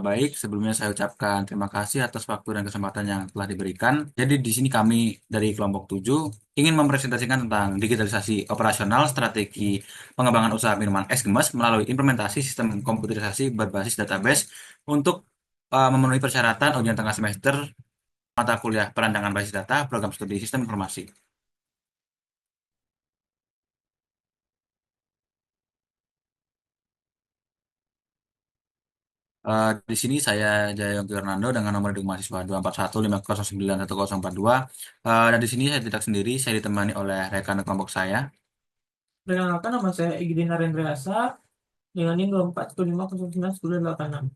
Baik, sebelumnya saya ucapkan terima kasih atas waktu dan kesempatan yang telah diberikan. Jadi di sini kami dari kelompok 7 ingin mempresentasikan tentang digitalisasi operasional strategi pengembangan usaha minuman es gemas melalui implementasi sistem komputerisasi berbasis database untuk memenuhi persyaratan ujian tengah semester mata kuliah perancangan basis data program studi sistem informasi. Di sini saya Jaya Yongki Fernando dengan nomor induk mahasiswa 241509142. Dan di sini saya tidak sendiri, saya ditemani oleh rekan kelompok saya. Perkenalkan nama saya Igede Narendrasa dengan NIM 2415091086.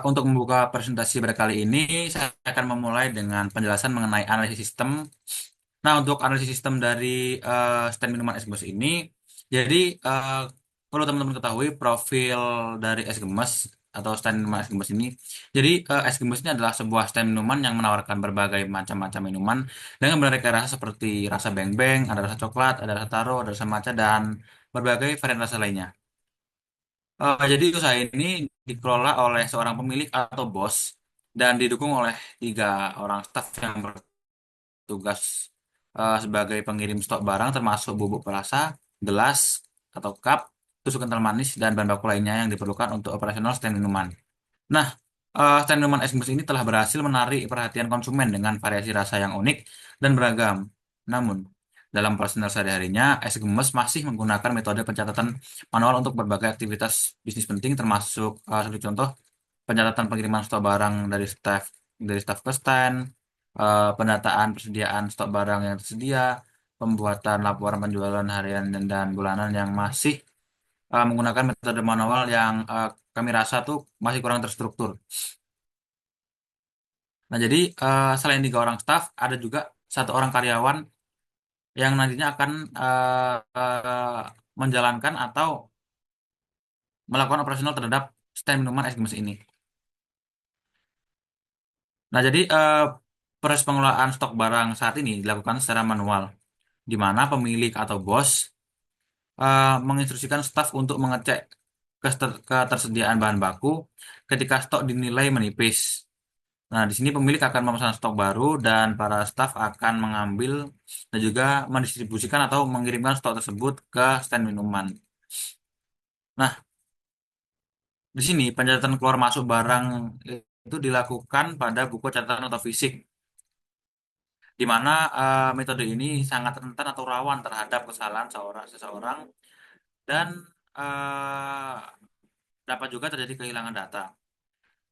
Untuk membuka presentasi pada kali ini, saya akan memulai dengan penjelasan mengenai analisis sistem. Nah, untuk analisis sistem dari stand minuman es gemas ini, jadi eh, perlu teman-teman ketahui profil dari es gemas atau stand minuman es gemas ini. Jadi es gemas ini adalah sebuah stand minuman yang menawarkan berbagai macam-macam minuman dengan beraneka rasa seperti rasa beng-beng, ada rasa coklat, ada rasa taro, ada rasa matcha, dan berbagai varian rasa lainnya. Jadi usaha ini dikelola oleh seorang pemilik atau bos dan didukung oleh tiga orang staf yang bertugas sebagai pengirim stok barang termasuk bubuk perasa, gelas atau cup, tusuk kental manis, dan bahan baku lainnya yang diperlukan untuk operasional stand minuman. Nah, stand minuman es gemas ini telah berhasil menarik perhatian konsumen dengan variasi rasa yang unik dan beragam. Namun, dalam personal sehari-harinya, es gemas masih menggunakan metode pencatatan manual untuk berbagai aktivitas bisnis penting, termasuk seperti contoh pencatatan pengiriman stok barang dari staf ke stand, pendataan persediaan stok barang yang tersedia, pembuatan laporan penjualan harian dan bulanan yang masih menggunakan metode manual yang kami rasa tuh masih kurang terstruktur. Nah, jadi selain tiga orang staf, ada juga satu orang karyawan yang nantinya akan menjalankan atau melakukan operasional terhadap stand minuman es gemas ini. Nah, jadi proses pengelolaan stok barang saat ini dilakukan secara manual, di mana pemilik atau bos menginstruksikan staf untuk mengecek ketersediaan bahan baku ketika stok dinilai menipis. Nah, di sini pemilik akan memesan stok baru dan para staf akan mengambil dan juga mendistribusikan atau mengirimkan stok tersebut ke stand minuman. Nah, di sini pencatatan keluar masuk barang itu dilakukan pada buku catatan atau fisik, di mana metode ini sangat rentan atau rawan terhadap kesalahan seseorang dan eh, dapat juga terjadi kehilangan data.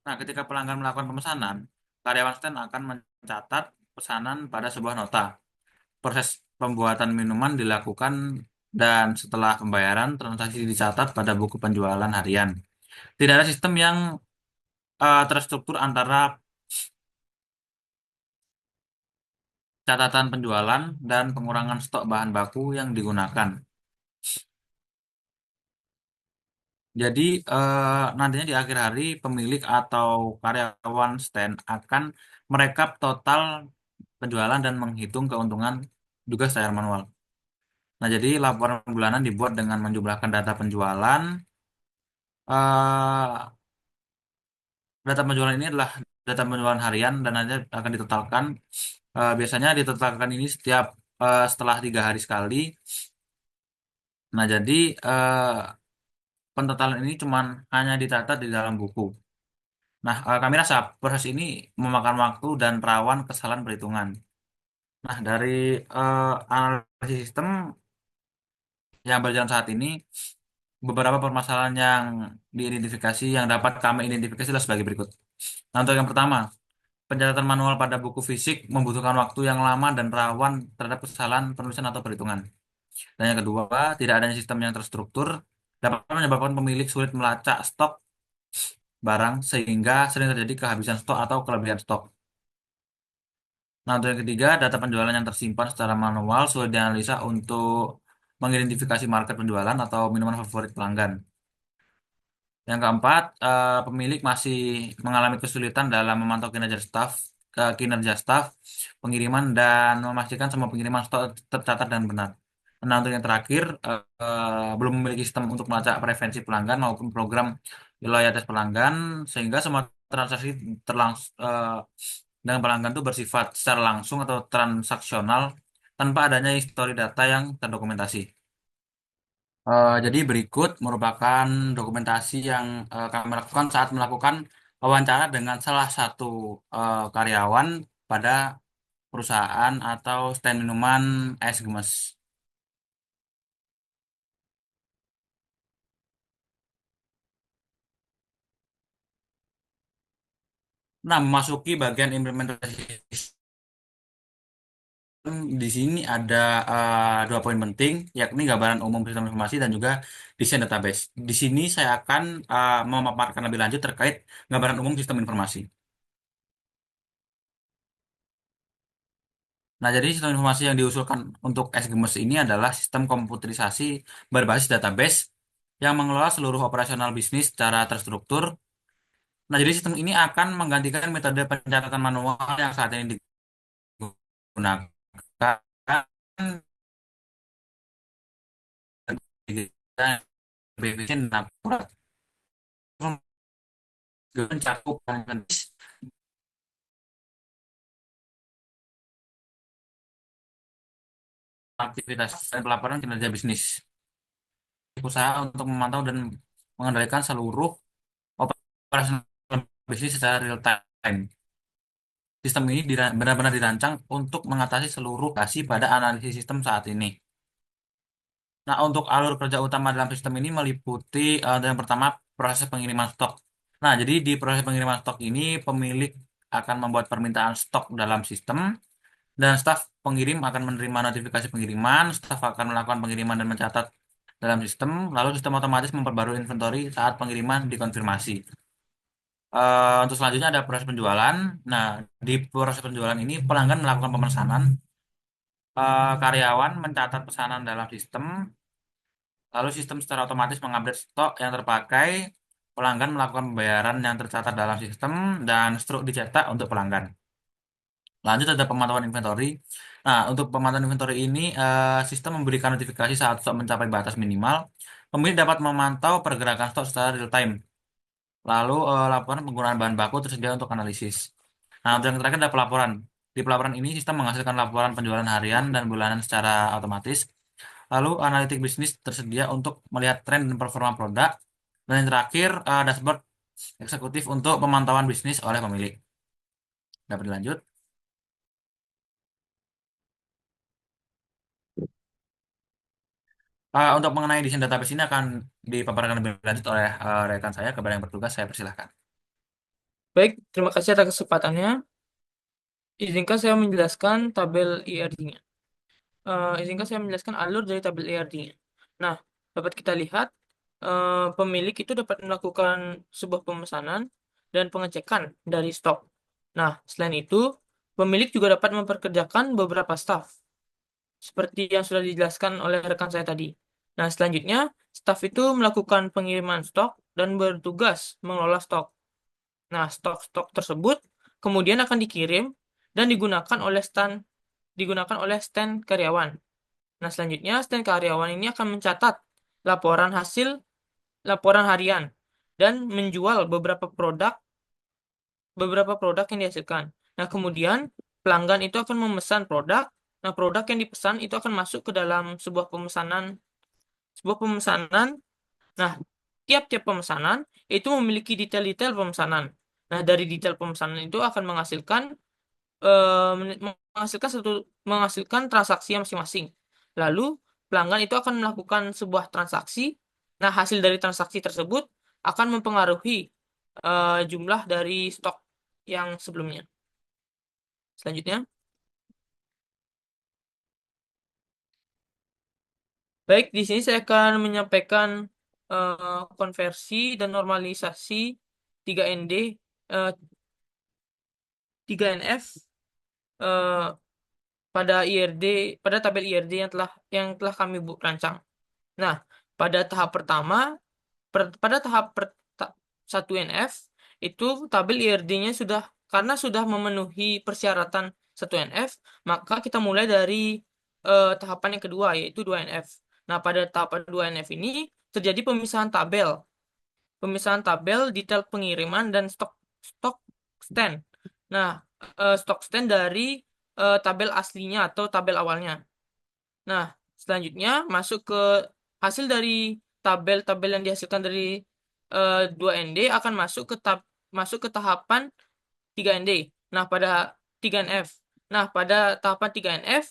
Nah, ketika pelanggan melakukan pemesanan, karyawan stand akan mencatat pesanan pada sebuah nota. Proses pembuatan minuman dilakukan dan setelah pembayaran, transaksi dicatat pada buku penjualan harian. Tidak ada sistem yang terstruktur antara catatan penjualan dan pengurangan stok bahan baku yang digunakan. Jadi nantinya di akhir hari pemilik atau karyawan stand akan merekap total penjualan dan menghitung keuntungan juga secara manual. Nah, jadi laporan bulanan dibuat dengan menjumlahkan data penjualan. eh Data penjualan ini adalah data penjualan harian dan nanti akan ditotalkan. Biasanya ditotalkan ini setelah 3 hari sekali. Nah, jadi pentotalan ini cuman hanya dicatat di dalam buku. Nah, kami rasa proses ini memakan waktu dan rawan kesalahan perhitungan. Nah, dari analisis sistem yang berjalan saat ini, beberapa permasalahan yang diidentifikasi yang dapat kami identifikasi adalah sebagai berikut. Nah, untuk yang pertama, pencatatan manual pada buku fisik membutuhkan waktu yang lama dan rawan terhadap kesalahan penulisan atau perhitungan. Dan yang kedua, tidak adanya sistem yang terstruktur dapat menyebabkan pemilik sulit melacak stok barang sehingga sering terjadi kehabisan stok atau kelebihan stok. Nah, untuk yang ketiga, data penjualan yang tersimpan secara manual sudah dianalisa untuk mengidentifikasi market penjualan atau minuman favorit pelanggan. Yang keempat, pemilik masih mengalami kesulitan dalam memantau kinerja staf kinerja staf, pengiriman, dan memastikan semua pengiriman stok tercatat dan benar. Nah, untuk yang terakhir, belum memiliki sistem untuk melacak preferensi pelanggan maupun program loyalitas pelanggan, sehingga semua transaksi dengan pelanggan itu bersifat secara langsung atau transaksional tanpa adanya histori data yang terdokumentasi. Jadi berikut merupakan dokumentasi yang kami lakukan saat melakukan wawancara dengan salah satu karyawan pada perusahaan atau stand minuman es gemes. Nah, memasuki bagian implementasi sistem, di sini ada dua poin penting, yakni gambaran umum sistem informasi dan juga desain database. Di sini saya akan memaparkan lebih lanjut terkait gambaran umum sistem informasi. Nah, jadi sistem informasi yang diusulkan untuk SGMES ini adalah sistem komputerisasi berbasis database yang mengelola seluruh operasional bisnis secara terstruktur. Nah, jadi sistem ini akan menggantikan metode pencatatan manual yang saat ini digunakan lebih efisien dan akurat, mencakup aktivitas dan pelaporan kinerja bisnis usaha untuk memantau dan mengendalikan seluruh operasional bisnis secara real time. Sistem ini benar-benar dirancang untuk mengatasi seluruh kasih pada analisis sistem saat ini. Nah, untuk alur kerja utama dalam sistem ini meliputi yang pertama proses pengiriman stok. Nah, jadi di proses pengiriman stok ini pemilik akan membuat permintaan stok dalam sistem dan staf pengirim akan menerima notifikasi pengiriman, staf akan melakukan pengiriman dan mencatat dalam sistem, lalu sistem otomatis memperbarui inventory saat pengiriman dikonfirmasi. Untuk selanjutnya ada proses penjualan. Nah, di proses penjualan ini pelanggan melakukan pemesanan, karyawan mencatat pesanan dalam sistem, lalu sistem secara otomatis mengupdate stok yang terpakai, pelanggan melakukan pembayaran yang tercatat dalam sistem, dan struk dicetak untuk pelanggan. Lanjut ada pemantauan inventory. Nah, untuk pemantauan inventory ini, sistem memberikan notifikasi saat stok mencapai batas minimal. Pemilik dapat memantau pergerakan stok secara real time. Lalu laporan penggunaan bahan baku tersedia untuk analisis. Nah, untuk yang terakhir ada pelaporan. Di pelaporan ini sistem menghasilkan laporan penjualan harian dan bulanan secara otomatis. Lalu analitik bisnis tersedia untuk melihat tren dan performa produk. Dan yang terakhir dashboard eksekutif untuk pemantauan bisnis oleh pemilik. Dapat dilanjut. Untuk mengenai desain database ini akan dipaparkan lebih lanjut oleh rekan saya. Kepada yang bertugas saya persilahkan. Baik, terima kasih atas kesempatannya. Izinkan saya menjelaskan tabel IRD-nya. Izinkan saya menjelaskan alur dari tabel IRD-nya. Nah, dapat kita lihat pemilik itu dapat melakukan sebuah pemesanan dan pengecekan dari stok. Nah, selain itu, pemilik juga dapat memperkerjakan beberapa staf, seperti yang sudah dijelaskan oleh rekan saya tadi. Nah, selanjutnya, staf itu melakukan pengiriman stok dan bertugas mengelola stok. Nah, stok-stok tersebut kemudian akan dikirim dan digunakan oleh stand karyawan. Nah, selanjutnya stand karyawan ini akan mencatat laporan hasil laporan harian dan menjual beberapa produk yang dihasilkan. Nah, kemudian pelanggan itu akan memesan produk. Nah, produk yang dipesan itu akan masuk ke dalam sebuah pemesanan. Nah, tiap-tiap pemesanan itu memiliki detail-detail pemesanan. Nah, dari detail pemesanan itu akan menghasilkan transaksi yang masing-masing. Lalu pelanggan itu akan melakukan sebuah transaksi. Nah, hasil dari transaksi tersebut akan mempengaruhi jumlah dari stok yang sebelumnya. Selanjutnya, baik di sini saya akan menyampaikan konversi dan normalisasi 3ND, eh, 3NF eh, pada tabel IRD yang telah kami rancang. Nah, pada tahap pertama, pada tahap 1NF itu tabel IRD-nya sudah karena sudah memenuhi persyaratan 1NF, maka kita mulai dari tahapan yang kedua, yaitu 2NF. Nah, pada tahapan 2NF ini terjadi pemisahan tabel. Pemisahan tabel, detail pengiriman, dan stok stand. Nah, stok stand dari tabel aslinya atau tabel awalnya. Nah, selanjutnya masuk ke hasil dari tabel-tabel yang dihasilkan dari 2ND akan masuk ke tahapan 3ND. Nah, pada 3NF. Nah, pada tahapan 3NF,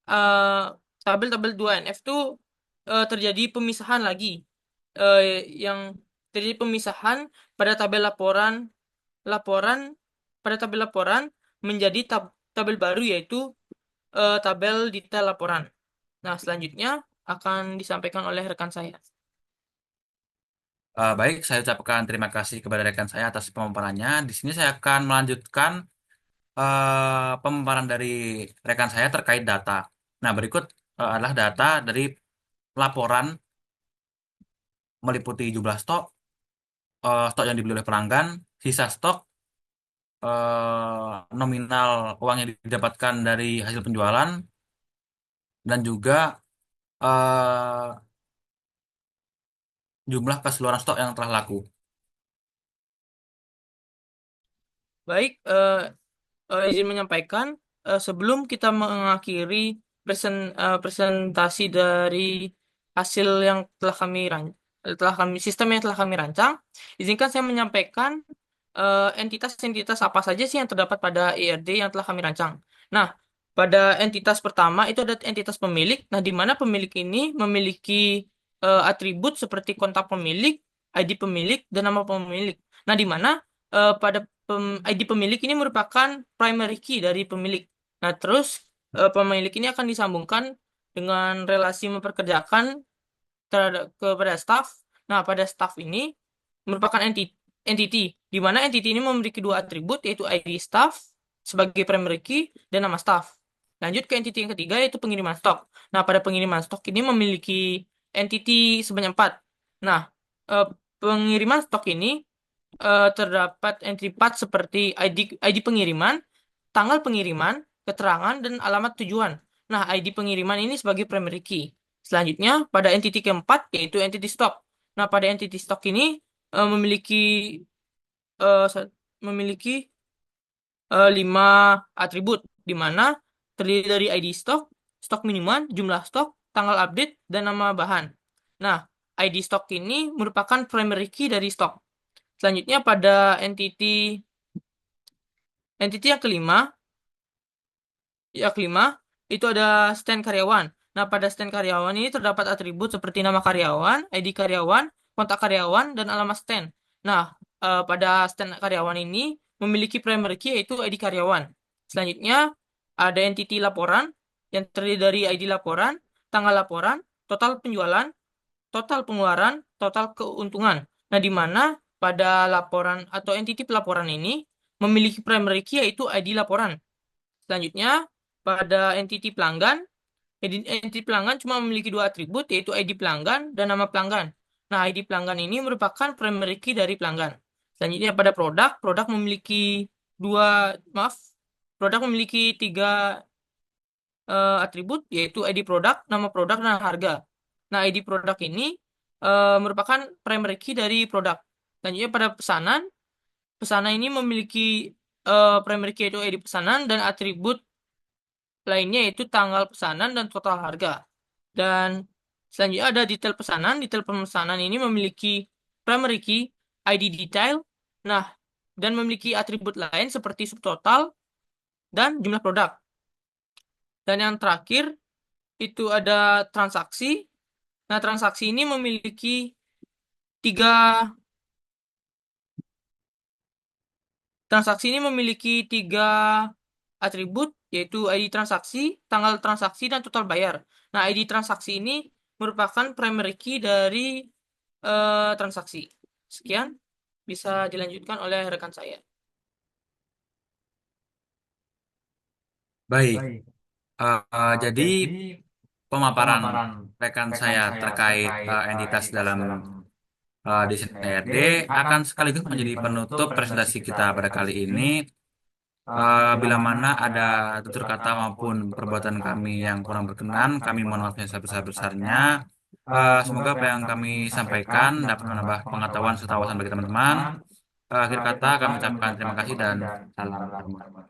eh, tabel-tabel 2NF itu terjadi pemisahan lagi. Yang terjadi pemisahan pada tabel laporan laporan pada tabel laporan menjadi tabel baru, yaitu tabel detail laporan. Nah, selanjutnya akan disampaikan oleh rekan saya. Baik, saya ucapkan terima kasih kepada rekan saya atas pemaparannya. Di sini saya akan melanjutkan pemaparan dari rekan saya terkait data. Nah, berikut adalah data dari laporan meliputi jumlah stok, stok yang dibeli oleh pelanggan, sisa stok, nominal uang yang didapatkan dari hasil penjualan, dan juga eh, jumlah keseluruhan stok yang telah laku. Baik, izin menyampaikan, sebelum kita mengakhiri presentasi dari hasil yang sistem yang telah kami rancang, izinkan saya menyampaikan entitas-entitas apa saja sih yang terdapat pada IRD yang telah kami rancang. Nah, pada entitas pertama itu ada entitas pemilik. Nah, di mana pemilik ini memiliki atribut seperti kontak pemilik, ID pemilik, dan nama pemilik. Nah, di mana pada ID pemilik ini merupakan primary key dari pemilik. Nah, terus pemilik ini akan disambungkan dengan relasi memperkerjakan kepada staff. Nah, pada staff ini merupakan entity, di mana entity ini memiliki dua atribut, yaitu ID staff sebagai primary key dan nama staff. Lanjut ke entity yang ketiga, yaitu pengiriman stok. Nah, pada pengiriman stok ini memiliki entity sebanyak 4. Nah, eh, pengiriman stok ini terdapat entry part seperti ID pengiriman, tanggal pengiriman, keterangan, dan alamat tujuan. Nah, ID pengiriman ini sebagai primary key. Selanjutnya, pada entity keempat, yaitu entity stock. Nah, pada entity stock ini eh, memiliki eh, sa- memiliki 5 atribut, di mana terdiri dari ID stok, stok minuman, jumlah stok, tanggal update, dan nama bahan. Nah, ID stok ini merupakan primary key dari stok. Selanjutnya pada entity yang kelima itu ada stand karyawan. Nah, pada stand karyawan ini terdapat atribut seperti nama karyawan, ID karyawan, kontak karyawan, dan alamat stand. Nah, pada stand karyawan ini memiliki primary key, yaitu ID karyawan. Selanjutnya ada entity laporan yang terdiri dari ID laporan, tanggal laporan, total penjualan, total pengeluaran, total keuntungan. Nah, di mana pada laporan atau entity pelaporan ini memiliki primary key, yaitu ID laporan. Selanjutnya, pada entity pelanggan, entity pelanggan cuma memiliki dua atribut, yaitu ID pelanggan dan nama pelanggan. Nah, ID pelanggan ini merupakan primary key dari pelanggan. Selanjutnya, pada produk memiliki dua, maaf, produk memiliki tiga atribut, yaitu ID produk, nama produk, dan harga. Nah, ID produk ini merupakan primary key dari produk. Selanjutnya, pada pesanan, pesanan ini memiliki primary key, yaitu ID pesanan, dan atribut lainnya yaitu tanggal pesanan dan total harga. Dan selanjutnya ada detail pesanan. Detail pemesanan ini memiliki primary key, ID detail, nah, dan memiliki atribut lain seperti subtotal dan jumlah produk. Dan yang terakhir itu ada transaksi. Nah, transaksi ini memiliki tiga transaksi ini memiliki tiga atribut, yaitu ID transaksi, tanggal transaksi, dan total bayar. Nah, ID transaksi ini merupakan primary key dari transaksi. Sekian, bisa dilanjutkan oleh rekan saya. Baik, jadi pemaparan rekan saya terkait entitas dalam desain ARD akan sekaligus menjadi penutup presentasi kita pada kali ini. Bila mana ada tutur kata maupun perbuatan kami yang kurang berkenan, kami mohon maaf yang sebesar-besarnya. Semoga apa yang kami sampaikan dapat menambah pengetahuan serta wawasan bagi teman-teman. Akhir kata kami ucapkan terima kasih dan salam hormat.